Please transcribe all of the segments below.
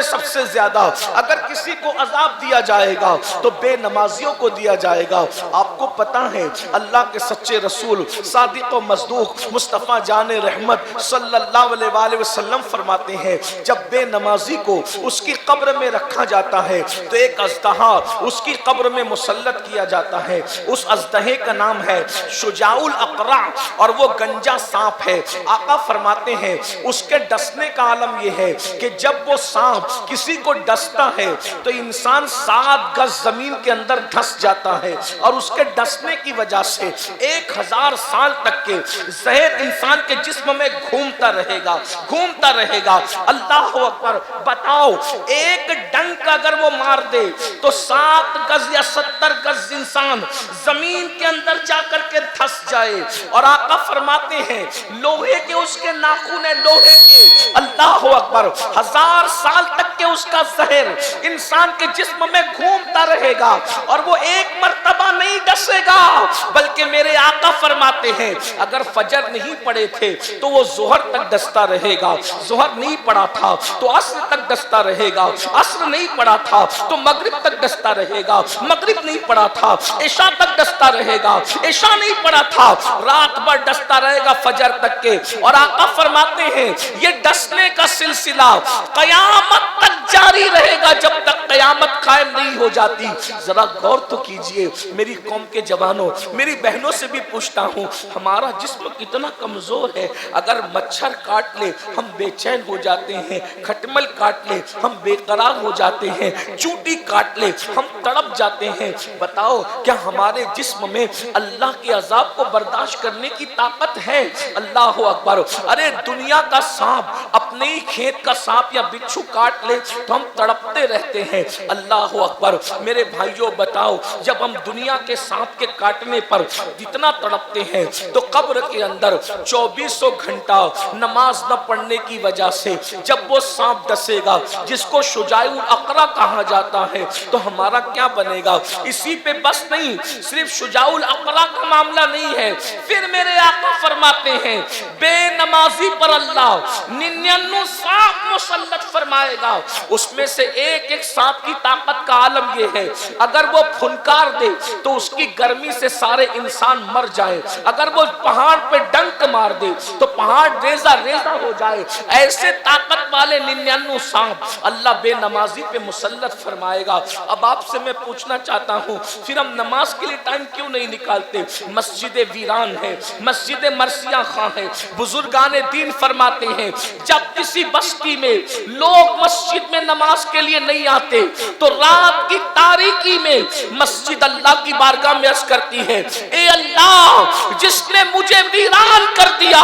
سب سے زیادہ اگر کسی کو عذاب دیا جائے گا تو بے نمازیوں کو دیا جائے گا۔ آپ کو پتا ہے اللہ کے سچے رسول صادق و مصدوق مصطفیٰ جان رحمت صلی اللہ علیہ وآلہ وسلم فرماتے ہیں جب بے نمازی کو اس کی قبر میں رکھا جاتا ہے تو ایک اژدہا اس کی قبر میں مسلط کیا جاتا ہے۔ اس اژدہے کا نام ہے شجاع الاقرع اور وہ گنجا سانپ ہے۔ آقا فرماتے ہیں اس کے ڈسنے کا عالم یہ ہے کہ جب وہ سانپ کسی کو ڈستا ہے تو انسان 7 گز زمین کے اندر ڈھس جاتا ہے اور اس کے ڈسنے کی وجہ سے 1000 سال تک کے زہر انسان کے جسم میں گھومتا رہے گا گھومتا رہے گا۔ اللہ اکبر، بتاؤ ایک ڈنک اگر وہ مار دے تو 7 گز یا 70 گز انسان زمین کے اندر جا کر کے دھس جائے۔ اور آقا فرماتے ہیں لوہے کے اس کے ناخن ہے، لوہے کے، اللہ اکبر، 1000 سال تک کے اس کا زہر انسان کے جسم میں گھومتا رہے گا اور وہ ایک مرتبہ نہیں ڈسے گا بلکہ میرے آقا فرماتے ہیں اگر فجر نہیں پڑے تھے تو وہ ظہر تک ڈستا رہے گا، ظہر نہیں پڑا تھا تو عصر تک ڈستا رہے گا، عصر نہیں پڑا تھا تو مغرب تک ڈستا رہے گا، مغرب نہیں پڑا تھا عشاء تک ڈستا رہے گا، عشاء نہیں پڑا تھا رات بھر ڈستا رہے گا فجر تک کے۔ اور آقا فرماتے ہیں یہ ڈسنے کا سلسلہ قیامت تک جاری رہے گا جب تک قیامت قائم نہیں ہو جاتی۔ ذرا غور تو کیجئے میری قوم کے جوانوں، میری بہنوں سے بھی پوچھتا ہوں ہمارا جسم کتنا کمزور ہے، اگر مچھر کاٹ لے ہم بے چین ہو جاتے ہیں، کھٹمل کاٹ لے ہم بے قرار ہو جاتے ہیں، چوٹی کاٹ لے ہم تڑپ جاتے ہیں۔ بتاؤ کیا ہمارے جسم میں اللہ کے عذاب کو برداشت کرنے کی طاقت ہے؟ اللہ اکبر، ارے دنیا کا سانپ اپنے ہی کھیت کا سانپ یا بچھو کاٹ لے تو ہم تڑپتے رہتے ہیں۔ اللہ اکبر، میرے بھائیوں بتاؤ جب ہم دنیا کے سانپ کے کاٹنے پر جتنا تڑپتے ہیں تو قبر کے اندر 2400 گھنٹہ نماز نہ پڑھنے کی وجہ سے جب وہ سانپ ڈسے گا جس کو شجاع الاقرع کہا جاتا ہے تو ہمارا کیا بنے گا؟ اسی پہ بس نہیں، صرف شجاع الاقرع کا معاملہ نہیں ہے، پھر میرے آقا فرماتے ہیں بے نمازی پر اللہ 99 سانپ مسلط فرمائے گا، اس میں سے ایک ایک سانپ کی طاقت کا عالم یہ ہے اگر وہ پھنکار دے تو اس کی گرمی سے سارے انسان مر جائیں، اگر وہ پہاڑ پہ ڈنک مار دے تو پہاڑ ریزہ ریزہ ہو جائے۔ ایسے طاقت والے 99 سانپ اللہ بے نمازی پہ مسلط فرمائے گا۔ اب آپ سے میں پوچھنا چاہتا ہوں پھر ہم نماز کے لیے ٹائم کیوں نہیں نکالتے؟ مسجد ویران ہے، مسجد مرثیہ خاں ہے، بزرگان دین فرماتے ہیں جب کسی بستی میں لوگ مسجد میں نماز کے لیے نہیں آتے تو رات کی تاریکی میں مسجد اللہ کی بارگاہ میں عرض کرتی ہے اے اللہ جس نے مجھے ویران کر دیا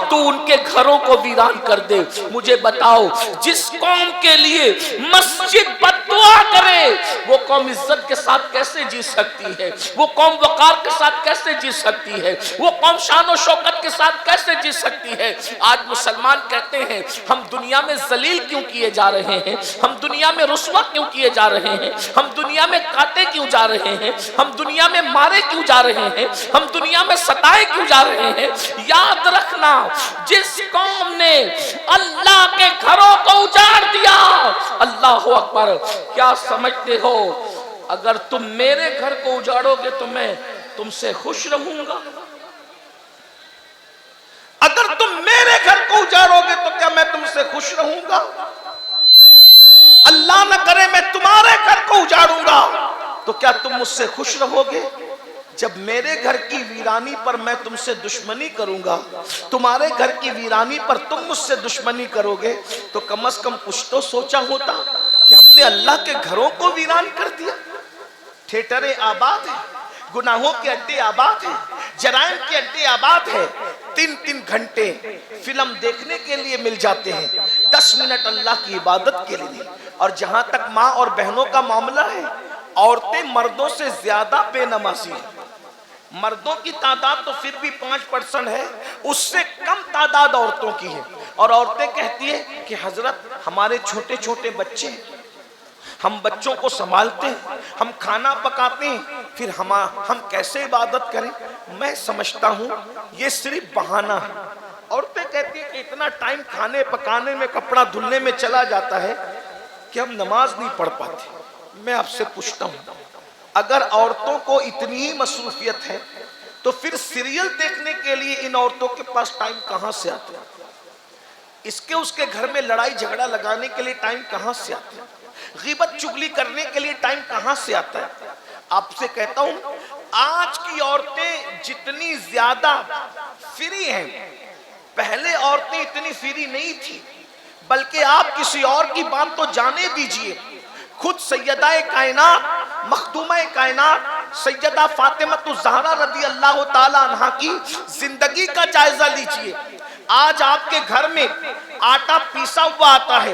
تو ان کے گھروں کو ویران کر دے۔ مجھے بتاؤ جس قوم کے لیے مسجد بد دعا کرے وہ قوم عزت کے ساتھ کیسے جی سکتی ہے؟ وہ قوم وقار کے ساتھ کیسے جی سکتی ہے؟ وہ قوم شان و شوکت کے ساتھ کیسے جی سکتی ہے؟ آج مسلمان کہتے ہیں ہم دنیا میں ذلیل کیوں کیے جا رہے ہیں، ہم دنیا میں رسوا کیوں کیے جا رہے ہیں، ہم دنیا میں کاٹے کیوں جا رہے ہیں، ہم دنیا میں مارے کیوں جا رہے ہیں، ہم دنیا میں ستائے کیوں جا رہے ہیں؟ یاد رکھنا جس قوم نے اللہ کے گھروں کو اجاڑ دیا، اللہ اکبر، کیا سمجھتے ہو اگر تم میرے گھر کو اجاڑو گے تو میں تم سے خوش رہوں گا؟ اگر تم میرے گھر کو اجاڑو گے تو کیا میں تم سے خوش رہوں گا؟ اللہ نہ کرے میں تمہارے گھر کو اجاڑوں گا تو کیا تم مجھ سے خوش رہو گے؟ جب میرے گھر کی ویرانی پر میں تم سے دشمنی کروں گا، تمہارے گھر کی ویرانی پر تم مجھ سے دشمنی کرو گے تو کم از کم کچھ تو سوچا ہوتا کہ ہم نے اللہ کے گھروں کو ویران کر دیا۔ تھیٹریں آباد ہیں، گناہوں کے اڈے آباد ہیں، جرائم کے اڈے آباد ہیں، 3 گھنٹے فلم دیکھنے کے لیے مل جاتے ہیں، 10 منٹ اللہ کی عبادت کے لیے۔ اور جہاں تک ماں اور بہنوں کا معاملہ ہے عورتیں مردوں سے زیادہ بے نمازی ہیں۔ مردوں کی تعداد تو پھر بھی 5% ہے، اس سے کم تعداد عورتوں کی ہے۔ اور عورتیں کہتی ہیں کہ حضرت ہمارے چھوٹے چھوٹے بچے ہیں، ہم بچوں کو سنبھالتے ہیں، ہم کھانا پکاتے ہیں، پھر ہم کیسے عبادت کریں؟ میں سمجھتا ہوں یہ صرف بہانہ ہے۔ عورتیں کہتی ہیں کہ اتنا ٹائم کھانے پکانے میں، کپڑا دھلنے میں چلا جاتا ہے، کہ ہم نماز نہیں پڑھ پاتے. میں آپ سے پوچھتا ہوں اگر عورتوں کو اتنی ہی مصروفیت ہے تو پھر سیریل دیکھنے کے لیے ان عورتوں کے پاس ٹائم کہاں سے آتا ہے؟ اس کے گھر میں لڑائی جھگڑا لگانے کے لیے ٹائم کہاں سے آتا ہے؟ غیبت چگلی کرنے کے لیے ٹائم کہاں سے آتا ہے؟ آپ سے کہتا ہوں آج کی عورتیں جتنی زیادہ فری ہیں، پہلے عورتیں اتنی فری نہیں تھی. بلکہ آپ کسی اور کی بات تو جانے دیجئے، خود سیدہ کائنات مخدومہ کائنات سیدہ فاطمہ الزہرا رضی اللہ تعالی عنہ کی زندگی کا جائزہ لیجئے. آج آپ کے گھر میں آٹا پیسا ہوا آتا ہے،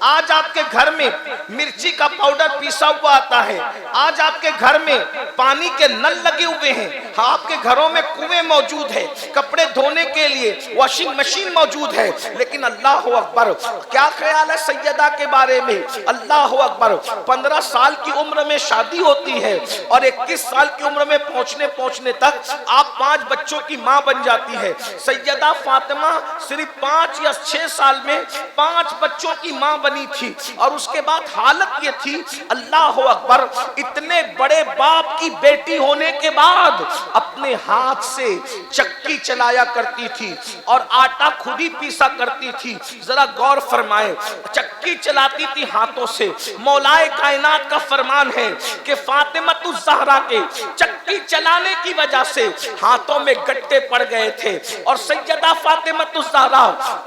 آج آپ کے گھر میں مرچی کا پاؤڈر پیسا ہوا آتا ہے، آج آپ کے گھر میں پانی کے نل لگے ہوئے ہیں، آپ کے گھروں میں کنویں موجود ہے، کپڑے دھونے کے لیے واشنگ مشین موجود ہے. لیکن اللہ اکبر، کیا خیال ہے سیدہ کے بارے میں؟ اللہ اکبر، 15 سال کی عمر میں شادی ہوتی ہے اور 21 سال کی عمر میں پہنچنے تک آپ 5 بچوں کی ماں بن جاتی ہے. سیدہ فاطمہ صرف 5 یا 6 سال میں 5 بچوں کی ماں بنی تھی. اور اس کے بعد حالت یہ تھی، اللہ اکبر، اتنے بڑے باپ کی بیٹی ہونے کے بعد اپنے ہاتھ سے چکی چلایا کرتی تھی اور آٹا خود ہی پیسا کرتی تھی. ذرا غور فرمائیں، چکی چلاتی تھی ہاتھوں سے. مولائے کائنات کا فرمان ہے کہ فاطمہ الزہرا کے چکی چلانے کی وجہ سے ہاتھوں میں گٹے پڑ گئے تھے اور سیدہ فاطمہ الزہرا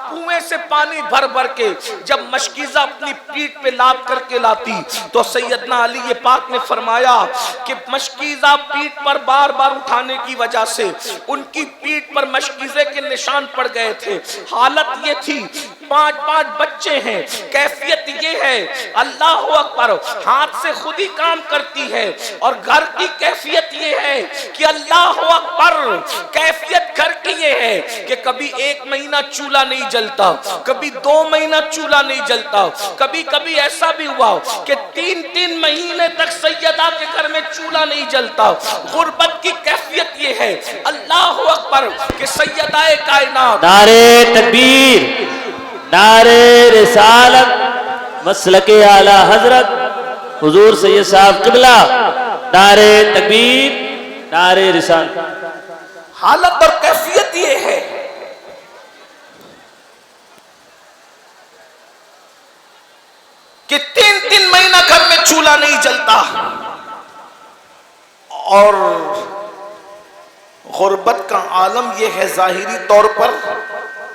کنویں سے پانی بھر بھر کے جب مشکیزہ اپنی پیٹھ پہ لاد کر کے لاتی تو سیدنا علی پاک نے فرمایا کہ مشکیزہ پیٹھ پر بار بار اٹھانے کی وجہ سے ان کی پیٹھ پر مشکیزے کے نشان پڑ گئے تھے. حالت یہ تھی، 5 بچے ہیں، کیفیت یہ ہے، اللہ اکبر، ہاتھ سے خود ہی کام کرتی ہے. اور گھر کی کیفیت یہ ہے کہ اللہ اکبر، کیفیت گھر کی یہ ہے کہ کبھی 1 مہینہ چولہا نہیں جلتا، کبھی 2 مہینہ چولہا نہیں جلتا، کبھی ایسا بھی ہوا کہ 3 مہینے تک سیدہ کے گھر میں چولہا نہیں جلتا. غربت کی کیفیت یہ ہے، اللہ اکبر، کہ سیدہ کائنات نعرے تکبیر، نعرے رسالت، مسلک اعلی حضرت حضور سید صاحب قبلہ، نعرے تکبیر، نعرے رسالت. حالت اور کیفیت یہ ہے کہ 3 مہینہ گھر میں چولہا نہیں جلتا. اور غربت کا عالم یہ ہے ظاہری طور پر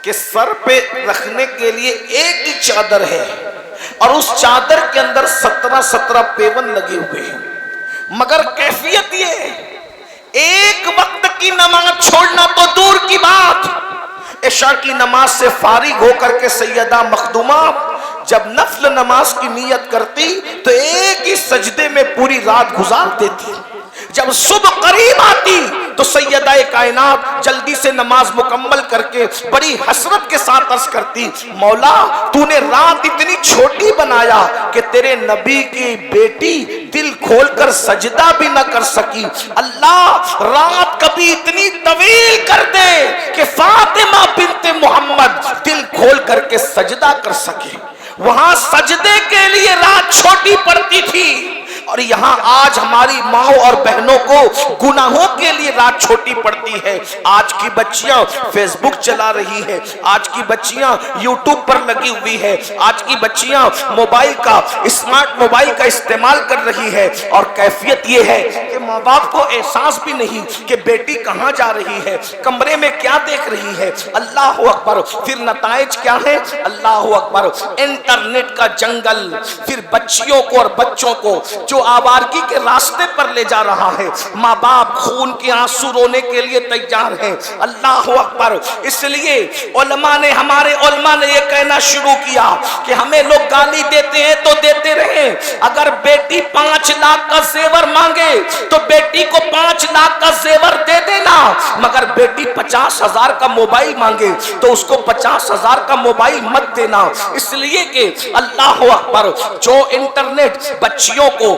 کہ سر پہ رکھنے کے لیے ایک ہی چادر ہے اور اس چادر کے اندر 17 پیون لگے ہوئے ہیں. مگر کیفیت یہ ہے، ایک وقت کی نماز چھوڑنا تو دور کی بات، عشاء کی نماز سے فارغ ہو کر کے سیدہ مخدومہ جب نفل نماز کی نیت کرتی تو ایک ہی سجدے میں پوری رات گزار دیتی. جب صبح قریب آتی تو سیدہ کائنات جلدی سے نماز مکمل کر کے بڑی حسرت کے ساتھ عرض کرتی، مولا تو نے رات اتنی چھوٹی بنایا کہ تیرے نبی کی بیٹی دل کھول کر سجدہ بھی نہ کر سکی. اللہ رات کبھی اتنی طویل کر دے کہ فاطمہ بنت محمد دل کھول کر کے سجدہ کر سکے. وہاں سجدے کے لیے رات چھوٹی پڑتی تھی اور یہاں آج ہماری ماں اور بہنوں کو گناہوں کے لیے رات چھوٹی پڑتی ہے. آج کی بچیاں فیس بک چلا رہی ہے، آج کی بچیاں یوٹیوب پر لگی ہوئی ہے، آج کی بچیاں موبائل کا اسمارٹ موبائل کا استعمال کر رہی ہے. اور کیفیت یہ ہے کہ ماں باپ کو احساس بھی نہیں کہ بیٹی کہاں جا رہی ہے، کمرے میں کیا دیکھ رہی ہے. اللہ اکبر. پھر نتائج کیا ہے؟ اللہ اکبر، انٹرنیٹ کا جنگل پھر بچیوں کو اور بچوں کو جو آوارگی کے راستے پر لے جا رہا ہے. ماں باپ خون کے آنسو رونے کے لیے تیار ہیں. اللہ اکبر. اس لیے ہمارے علماء نے یہ کہنا شروع کیا کہ ہمیں لوگ گالی دیتے ہیں تو دیتے رہیں، اگر بیٹی 5 لاکھ کا زیور مانگے تو بیٹی کو 5 لاکھ کا زیور دے دینا، مگر بیٹی 50,000 کا موبائل مانگے تو اس کو 50,000 کا موبائل مت دینا. اس لیے کہ اللہ اکبر، جو انٹرنیٹ بچیوں کو